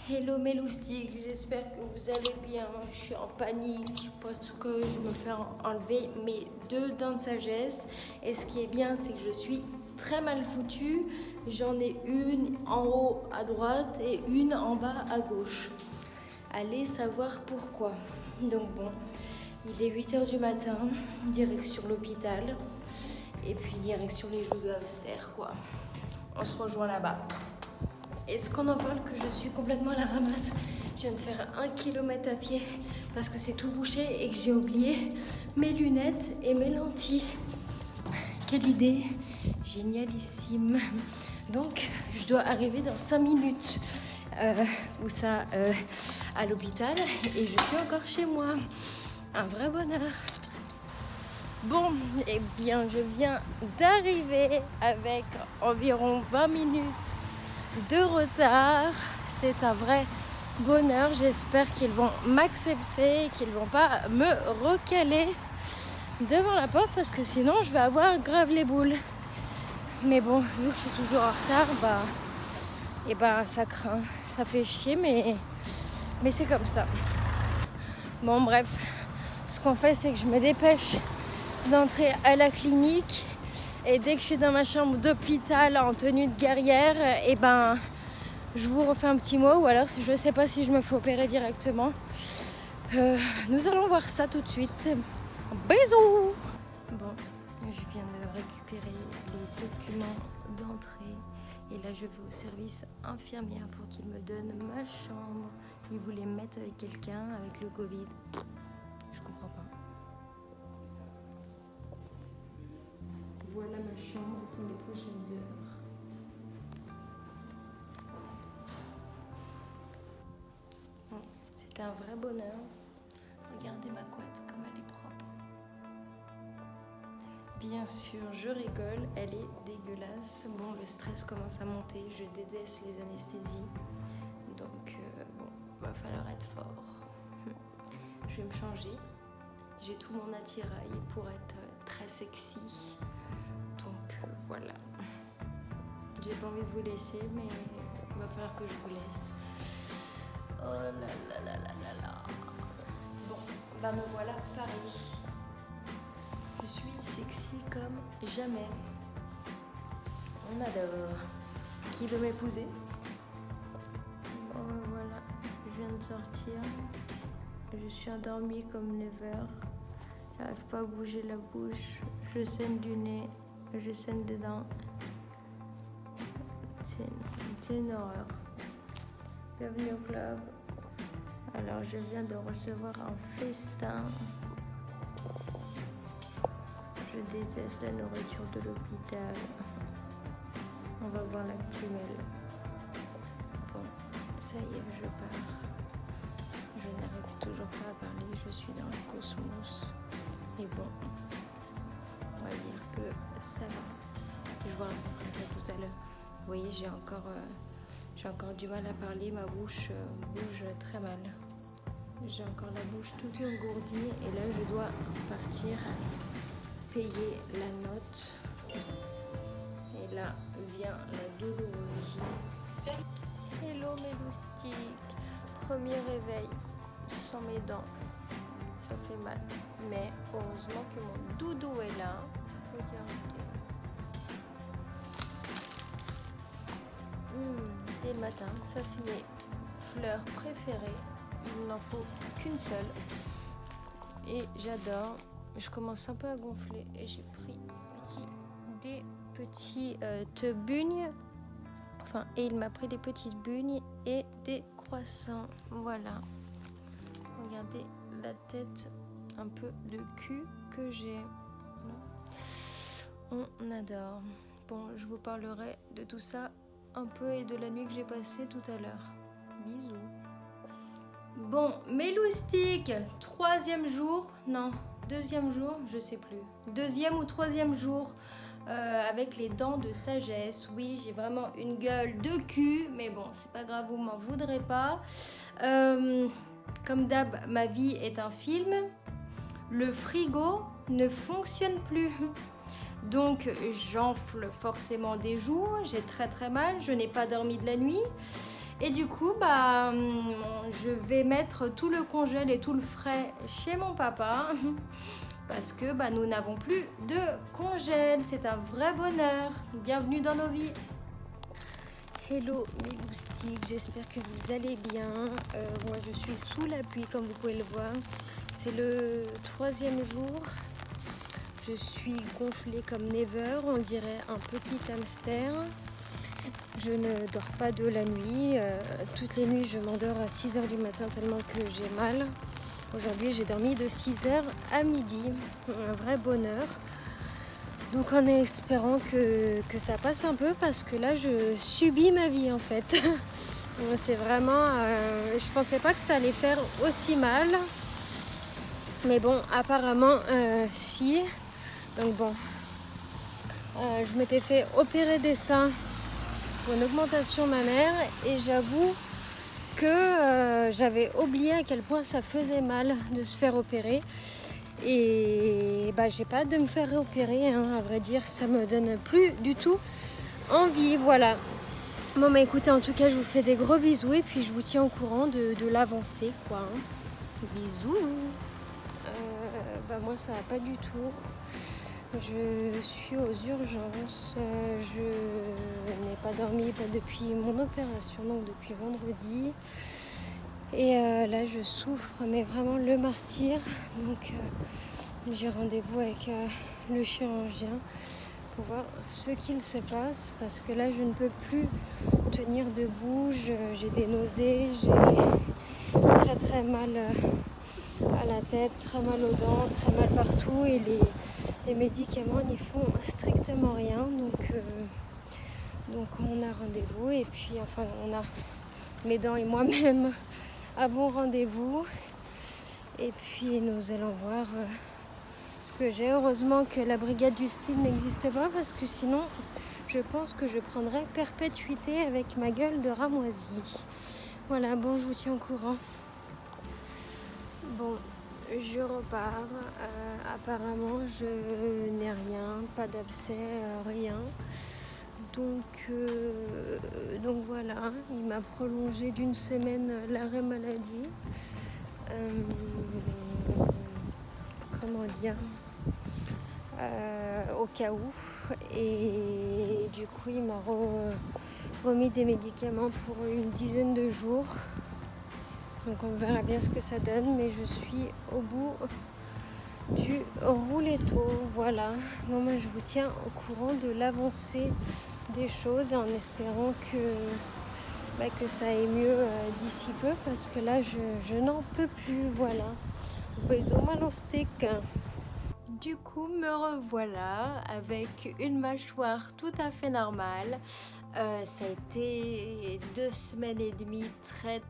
Hello mes loustiques, j'espère que vous allez bien. Je suis en panique parce que je me fais enlever mes 2 dents de sagesse. Et ce qui est bien, c'est que je suis très mal foutue. J'en ai une en haut à droite et une en bas à gauche. Allez savoir pourquoi. Donc bon, il est 8 h du matin, direction l'hôpital. Et puis direction les joues de hamster quoi. On se rejoint là-bas. Est-ce qu'on en parle que je suis complètement à la ramasse? Je viens de faire 1 kilomètre à pied parce que c'est tout bouché et que j'ai oublié mes lunettes et mes lentilles. Quelle idée génialissime. Donc, je dois arriver dans 5 minutes à l'hôpital et je suis encore chez moi. Un vrai bonheur. Bon, eh bien, je viens d'arriver avec environ 20 minutes de retard. C'est un vrai bonheur. J'espère qu'ils vont m'accepter, qu'ils vont pas me recaler devant la porte parce que sinon je vais avoir grave les boules. Mais bon, vu que je suis toujours en retard, ça craint. Ça fait chier, mais c'est comme ça. Bon, bref, ce qu'on fait, c'est que je me dépêche d'entrer à la clinique. Et dès que je suis dans ma chambre d'hôpital en tenue de guerrière, je vous refais un petit mot. Ou alors, je ne sais pas si je me fais opérer directement. Nous allons voir ça tout de suite. Bisous. Bon, je viens de récupérer les documents d'entrée. Et là, je vais au service infirmière pour qu'il me donne ma chambre. Ils voulaient me mettre avec quelqu'un, avec le Covid. Je comprends pas. Voilà ma chambre pour les prochaines heures. Bon, c'est un vrai bonheur. Regardez ma couette comme elle est propre. Bien sûr, je rigole, elle est dégueulasse. Bon, le stress commence à monter, je déteste les anesthésies. Donc, va falloir être fort. Je vais me changer. J'ai tout mon attirail pour être très sexy. Donc voilà. J'ai pas envie de vous laisser, mais il va falloir que je vous laisse. Oh là là là là là là. Bon, me voilà à Paris. Je suis sexy comme jamais. On adore. Qui veut m'épouser? Bon, voilà, je viens de sortir. Je suis endormie comme never. J'arrive pas à bouger la bouche. Je saigne du nez. Je saigne des dents. C'est une horreur. Bienvenue au club. Alors, je viens de recevoir un festin. Je déteste la nourriture de l'hôpital. On va voir l'actimel. Bon, ça y est, je pars. Je n'arrive toujours pas à parler, je suis dans le cosmos. Et bon, on va dire que ça va. Je vous raconterai ça tout à l'heure. Vous voyez, j'ai encore du mal à parler, ma bouche bouge très mal. J'ai encore la bouche toute engourdie et là je dois partir payer la note. Et là vient la douloureuse. Hello mes loustiques. Premier réveil sans mes dents. Ça fait mal. Mais heureusement que mon doudou est là. Regardez. Dès le matin, ça c'est mes fleurs préférées. Il n'en faut qu'une seule. Et j'adore. Je commence un peu à gonfler. Et j'ai pris ici des petits bugnes. Enfin, et il m'a pris des petites bugnes et des croissants. Voilà. Regardez la tête un peu de cul que j'ai. Voilà. On adore. Bon, je vous parlerai de tout ça un peu et de la nuit que j'ai passée tout à l'heure. Bisous. Bon, mes loustiques, 3e jour, non, 2e jour, je sais plus. 2e ou 3e jour avec les dents de sagesse. Oui, j'ai vraiment une gueule de cul, mais bon, c'est pas grave, vous m'en voudrez pas. Comme d'hab, ma vie est un film. Le frigo ne fonctionne plus. Donc j'enfle forcément des joues, j'ai très très mal, je n'ai pas dormi de la nuit. Et du coup, je vais mettre tout le congèle et tout le frais chez mon papa parce que nous n'avons plus de congèle. C'est un vrai bonheur. Bienvenue dans nos vies. Hello mes moustiques, j'espère que vous allez bien. Moi je suis sous la pluie comme vous pouvez le voir. C'est le 3e jour. Je suis gonflée comme never, on dirait un petit hamster. Je ne dors pas de la nuit. Toutes les nuits je m'endors à 6h du matin tellement que j'ai mal. Aujourd'hui j'ai dormi de 6h à midi. Un vrai bonheur. Donc en espérant que ça passe un peu parce que là je subis ma vie en fait. C'est vraiment... je pensais pas que ça allait faire aussi mal. Mais bon, apparemment si. Donc bon, je m'étais fait opérer des seins pour une augmentation mammaire et j'avoue que j'avais oublié à quel point ça faisait mal de se faire opérer. Et j'ai pas hâte de me faire réopérer, à vrai dire, ça me donne plus du tout envie, voilà. Bon écoutez, en tout cas je vous fais des gros bisous et puis je vous tiens au courant de l'avancée quoi. Bisous. Moi ça va pas du tout. Je suis aux urgences, je n'ai pas dormi depuis mon opération, donc depuis vendredi. Et là je souffre, mais vraiment le martyre. Donc j'ai rendez-vous avec le chirurgien pour voir ce qu'il se passe. Parce que là je ne peux plus tenir debout, j'ai des nausées, j'ai très mal à la tête, très mal aux dents, très mal partout. Et les médicaments n'y font strictement rien. Donc on a rendez-vous et puis on a mes dents et moi-même à bon rendez-vous et puis nous allons voir ce que j'ai. Heureusement que la brigade du style n'existe pas parce que sinon je pense que je prendrais perpétuité avec ma gueule de ramoisie. Voilà, bon, je vous tiens au courant. Bon, je repars. Apparemment je n'ai rien, pas d'abcès, rien. Donc voilà, il m'a prolongé d'1 semaine l'arrêt maladie. Comment dire, au cas où. Et du coup, il m'a remis des médicaments pour une dizaine de jours. Donc on verra bien ce que ça donne, mais je suis au bout du rouletto. Voilà. Bon, moi, je vous tiens au courant de l'avancée des choses en espérant que ça aille mieux d'ici peu parce que là je n'en peux plus, voilà. Beso malo steak. Du coup me revoilà avec une mâchoire tout à fait normale. Ça a été 2 semaines et demie très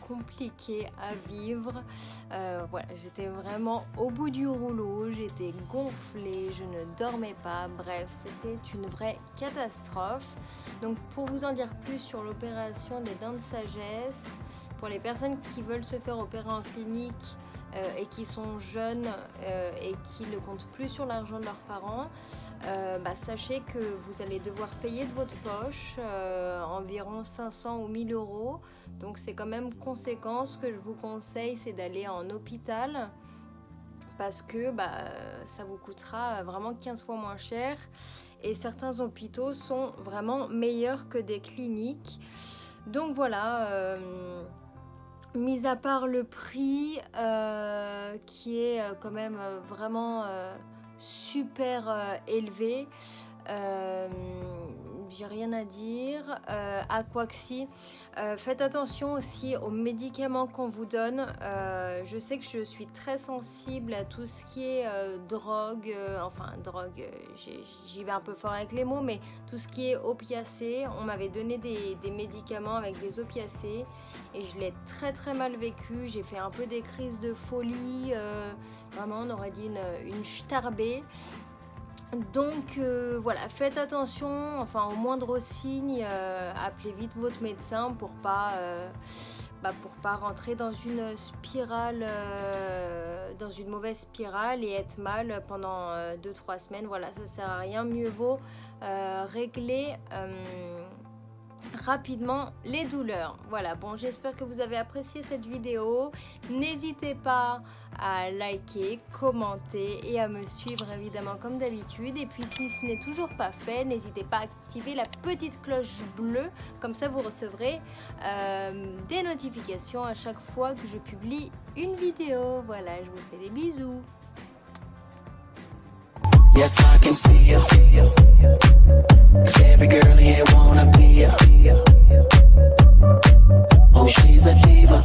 compliquées à vivre. Voilà, j'étais vraiment au bout du rouleau, j'étais gonflée, je ne dormais pas. Bref, c'était une vraie catastrophe. Donc pour vous en dire plus sur l'opération des dents de sagesse, pour les personnes qui veulent se faire opérer en clinique et qui sont jeunes et qui ne comptent plus sur l'argent de leurs parents, sachez que vous allez devoir payer de votre poche environ 500 ou 1000 euros. Donc c'est quand même conséquent. Ce que je vous conseille, c'est d'aller en hôpital parce que ça vous coûtera vraiment 15 fois moins cher. Et certains hôpitaux sont vraiment meilleurs que des cliniques. Donc voilà... mis à part le prix qui est quand même vraiment super élevé, j'ai rien à dire. À quoi que si, faites attention aussi aux médicaments qu'on vous donne. Je sais que je suis très sensible à tout ce qui est drogue, j'y vais un peu fort avec les mots, mais tout ce qui est opiacé. On m'avait donné des médicaments avec des opiacés et je l'ai très mal vécu. J'ai fait un peu des crises de folie, vraiment on aurait dit une starbée. Donc voilà, faites attention, au moindre signe, appelez vite votre médecin pour pas rentrer dans une spirale, dans une mauvaise spirale et être mal pendant 2-3 semaines. Voilà, ça sert à rien. Mieux vaut régler rapidement les douleurs. Voilà, bon, j'espère que vous avez apprécié cette vidéo. N'hésitez pas à liker, commenter et à me suivre évidemment comme d'habitude. Et puis si ce n'est toujours pas fait, n'hésitez pas à activer la petite cloche bleue, comme ça vous recevrez des notifications à chaque fois que je publie une vidéo. Voilà, je vous fais des bisous. Yes, I can see you. 'Cause every girl here wanna be you. Oh, she's a diva.